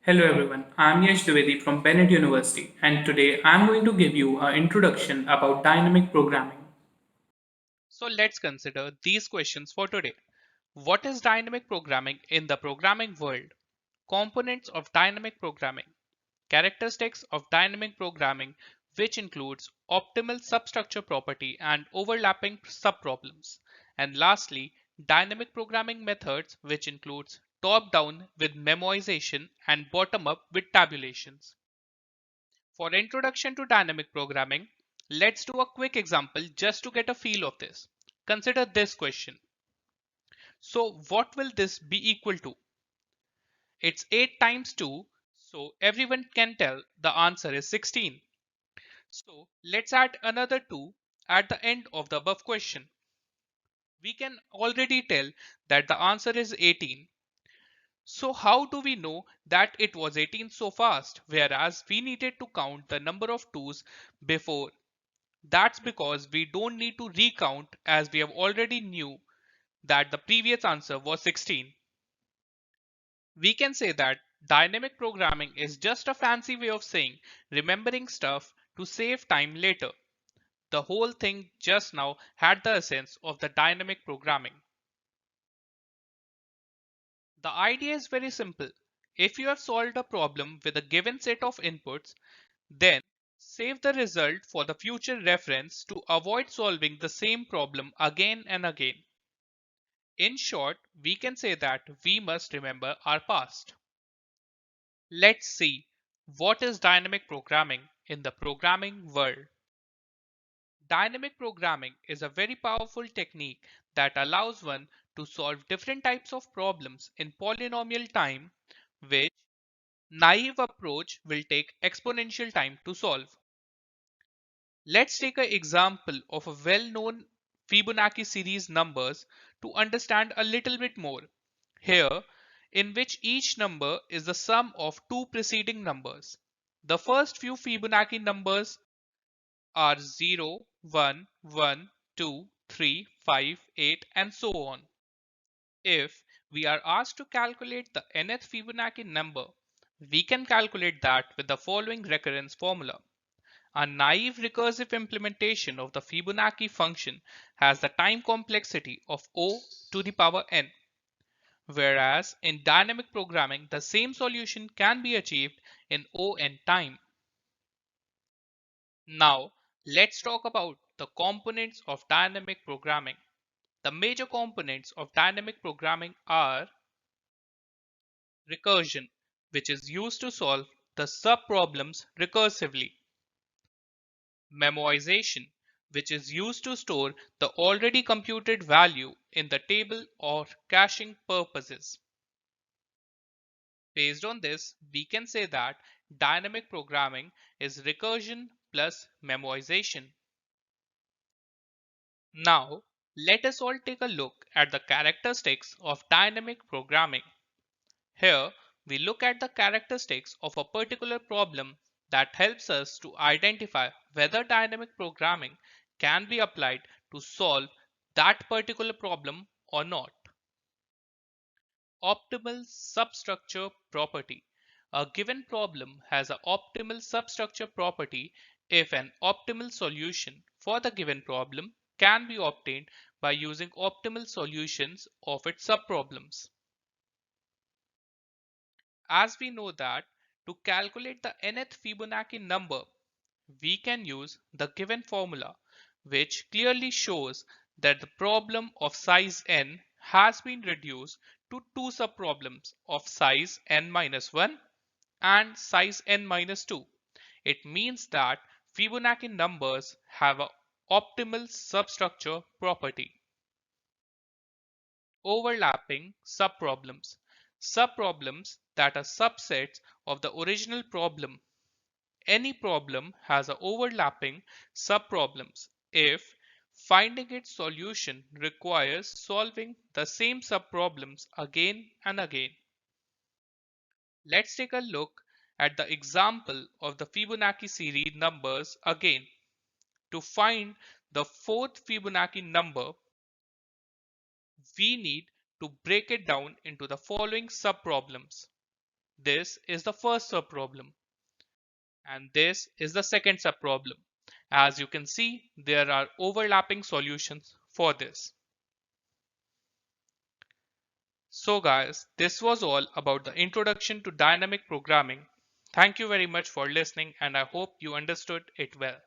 Hello everyone, I am Yash Dwivedi from Bennett University and today I am going to give you an introduction about dynamic programming. So let's consider these questions for today. What is dynamic programming in the programming world? Components of dynamic programming. Characteristics of dynamic programming, which includes optimal substructure property and overlapping subproblems. And lastly, dynamic programming methods, which includes top-down with memoization and bottom-up with tabulations. For introduction to dynamic programming, let's do a quick example just to get a feel of this. Consider this question. So what will this be equal to? It's 8 times 2, so everyone can tell the answer is 16. So let's add another 2 at the end of the above question. We can already tell that the answer is 18. So how do we know that it was 18 so fast, whereas we needed to count the number of 2's before? That's because we don't need to recount, as we have already knew that the previous answer was 16. We can say that dynamic programming is just a fancy way of saying remembering stuff to save time later. The whole thing just now had the essence of the dynamic programming. The idea is very simple. If you have solved a problem with a given set of inputs, then save the result for the future reference to avoid solving the same problem again and again. In short, we can say that we must remember our past. Let's see what is dynamic programming in the programming world. Dynamic programming is a very powerful technique that allows one to solve different types of problems in polynomial time, which naive approach will take exponential time to solve. Let's take an example of a well-known Fibonacci series numbers to understand a little bit more. Here, in which each number is the sum of two preceding numbers. The first few Fibonacci numbers are 0, 1, 1, 2, 3, 5, 8, and so on. If we are asked to calculate the nth Fibonacci number, we can calculate that with the following recurrence formula. A naive recursive implementation of the Fibonacci function has the time complexity of O to the power n, whereas in dynamic programming, the same solution can be achieved in O(n) time. Now, let's talk about the components of dynamic programming. The major components of dynamic programming are recursion, which is used to solve the subproblems recursively; memoization, which is used to store the already computed value in the table or caching purposes. Based on this, we can say that dynamic programming is recursion plus memoization. Now, let us all take a look at the characteristics of dynamic programming. Here, we look at the characteristics of a particular problem that helps us to identify whether dynamic programming can be applied to solve that particular problem or not. Optimal substructure property. A given problem has an optimal substructure property if an optimal solution for the given problem can be obtained by using optimal solutions of its subproblems. As we know that to calculate the nth Fibonacci number, we can use the given formula, which clearly shows that the problem of size n has been reduced to two subproblems of size n minus 1 and size n minus 2. It means that Fibonacci numbers have an optimal substructure property. Overlapping subproblems. Subproblems that are subsets of the original problem. Any problem has a overlapping subproblems if finding its solution requires solving the same subproblems again and again. Let's take a look at the example of the Fibonacci series numbers again. To find the fourth Fibonacci number, we need to break it down into the following subproblems. This is the first subproblem, and this is the second subproblem. As you can see, there are overlapping solutions for this. So guys, this was all about the introduction to dynamic programming. Thank you very much for listening, and I hope you understood it well.